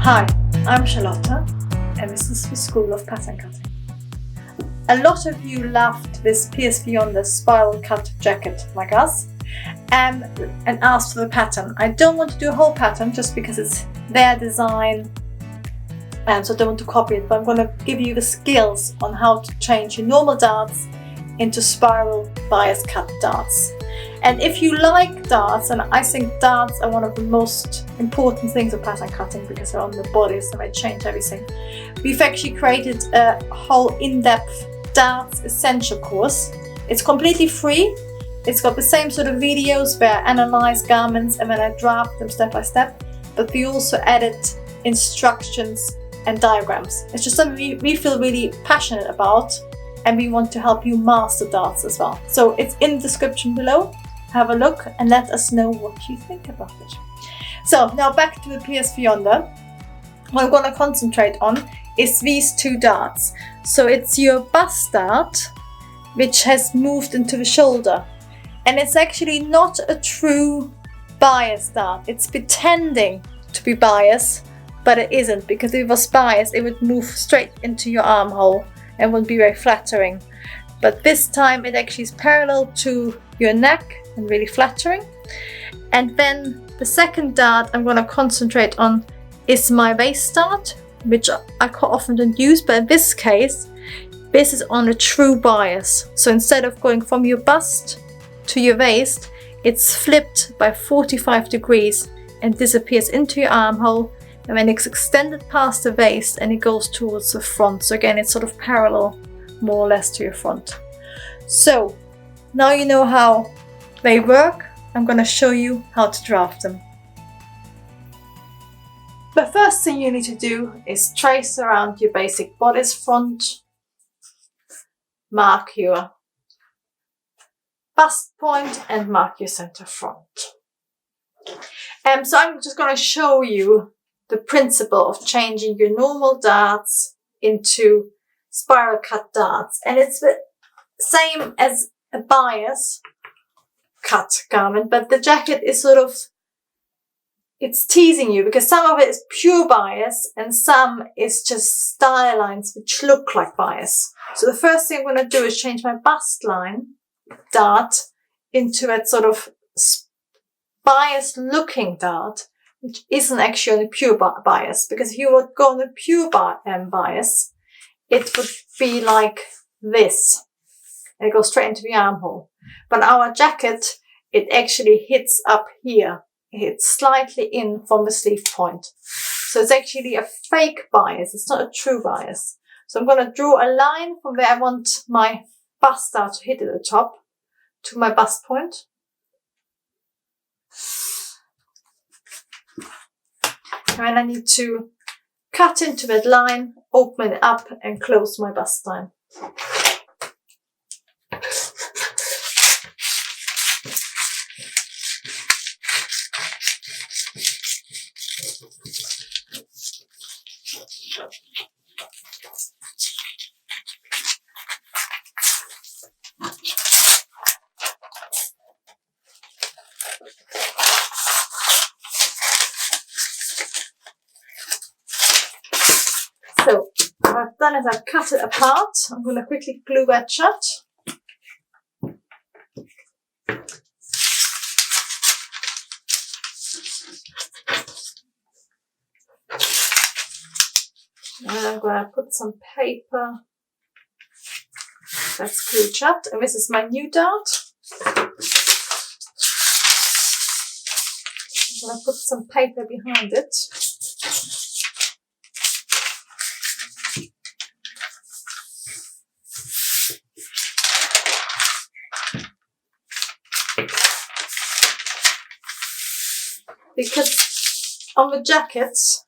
Hi, I'm Charlotte, and this is the School of Pattern Cutting. A lot of you loved this PSV Yonder spiral cut jacket like us and asked for the pattern. I don't want to do a whole pattern just because it's their design and so I don't want to copy it, but I'm going to give you the skills on how to change your normal darts into spiral bias cut darts. And if you like darts, and I think darts are one of the most important things of pattern cutting because they're on the body, so they change everything. We've actually created a whole in-depth darts essential course. It's completely free. It's got the same sort of videos where I analyze garments and then I draft them step by step, but we also added instructions and diagrams. It's just something we feel really passionate about, and we want to help you master darts as well. So it's in the description below. Have a look and let us know what you think about it. So now back to the PSV Yonder. What I'm going to concentrate on is these two darts. So it's your bust dart, which has moved into the shoulder. And it's actually not a true bias dart. It's pretending to be bias, but it isn't, because if it was bias, it would move straight into your armhole and wouldn't be very flattering. But this time it actually is parallel to your neck and really flattering. And then the second dart I'm going to concentrate on is my waist dart, which I quite often don't use, but in this case this is on a true bias. So instead of going from your bust to your waist, it's flipped by 45 degrees and disappears into your armhole, and then it's extended past the waist and it goes towards the front. So again, it's sort of parallel more or less to your front. So now you know how they work. I'm going to show you how to draft them. The first thing you need to do is trace around your basic bodice front, mark your bust point and mark your center front. So I'm just going to show you the principle of changing your normal darts into spiral cut darts, and it's the same as a bias cut garment, but the jacket is sort of, it's teasing you because some of it is pure bias and some is just style lines which look like bias. So the first thing I'm going to do is change my bust line dart into a sort of bias looking dart, which isn't actually on a pure bias, because if you would go on a pure bias, it would be like this. And it goes straight into the armhole. But our jacket, it actually hits up here. It hits slightly in from the sleeve point. So it's actually a fake bias. It's not a true bias. So I'm going to draw a line from where I want my bust dart to hit at the top to my bust point. And I need to cut into that line, open it up and close my bust line. So what I've done is I've cut it apart. I'm going to quickly glue that shut. And I'm going to put some paper that's glued shut. And this is my new dart. I'm going to put some paper behind it. Because on the jackets,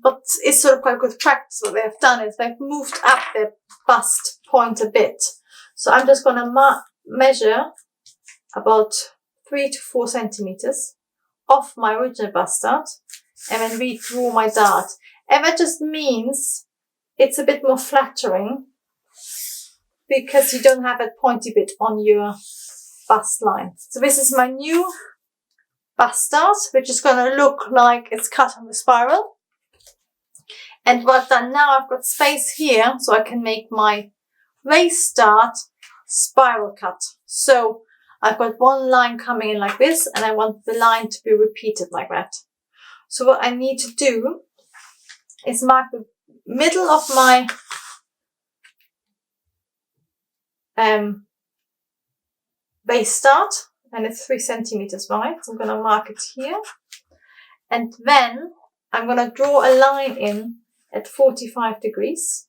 but it's sort of quite good practice, what they have done is they've moved up their bust point a bit. So I'm just going to measure about 3 to 4 centimeters off my original bust dart and then redraw my dart. And that just means it's a bit more flattering because you don't have that pointy bit on your bust line. So this is my new bust dart, which is going to look like it's cut on the spiral. And what I've done now, I've got space here so I can make my race dart spiral cut. So I've got one line coming in like this, and I want the line to be repeated like that. So what I need to do is mark the middle of my base dart, and it's 3 centimeters wide. So I'm going to mark it here, and then I'm going to draw a line in at 45 degrees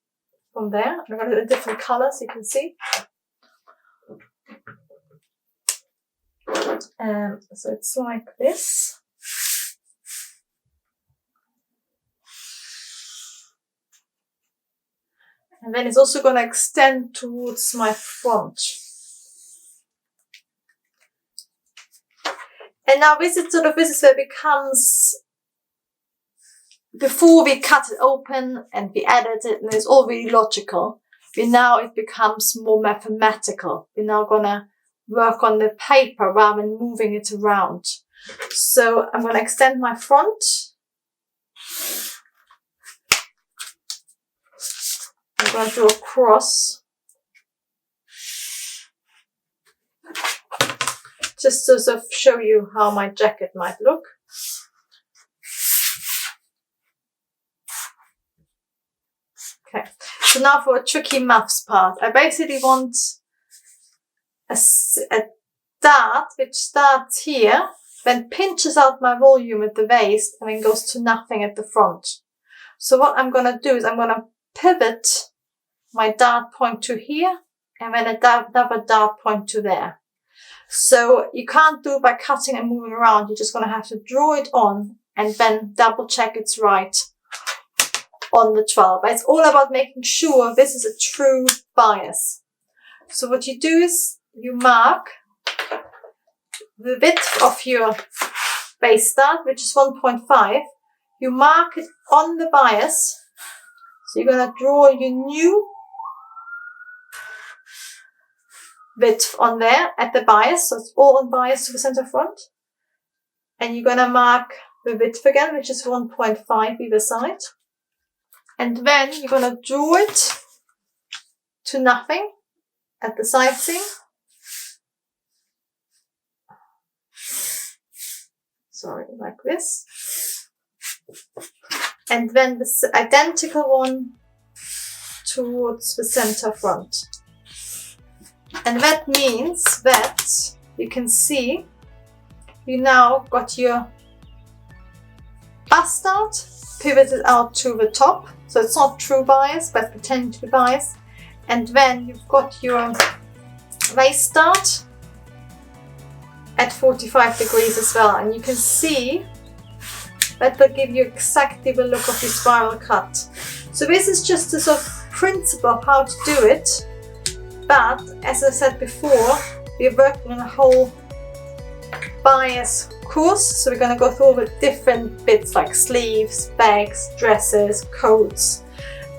from there. I'm going to do a different color so you can see. So it's like this. And then it's also going to extend towards my front. And now this is where it becomes, before we cut it open and we edit it, and it's all really logical, it becomes more mathematical. We're now going to work on the paper rather than moving it around. So I'm going to extend my front. I'm going to do a cross. Just to sort of show you how my jacket might look. Okay, so now for a tricky maths part. I basically want a dart which starts here, then pinches out my volume at the waist, and then goes to nothing at the front. So what I'm going to do is I'm going to pivot my dart point to here, and then another dart point to there. So you can't do it by cutting and moving around. You're just going to have to draw it on and then double check it's right on the 12. But it's all about making sure this is a true bias. So what you do is you mark the width of your base dart, which is 1.5. You mark it on the bias. So you're going to draw your new width on there at the bias, so it's all on bias to the center front. And you're going to mark the width again, which is 1.5 either side. And then you're going to draw it to nothing at the side seam. Sorry, like this. And then the identical one towards the center front. And that means that you can see you now got your bust dart pivoted out to the top. So it's not true bias, but pretending to be bias. And then you've got your waist dart at 45 degrees as well. And you can see that will give you exactly the look of your spiral cut. So this is just a sort of principle of how to do it. But as I said before, we're working on a whole bias course. So we're going to go through all the different bits like sleeves, bags, dresses, coats.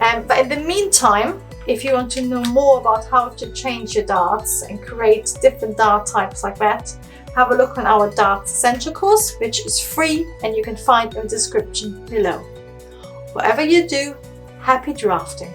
But in the meantime, if you want to know more about how to change your darts and create different dart types like that, have a look on our Dart Essential course, which is free and you can find in the description below. Whatever you do, happy drafting!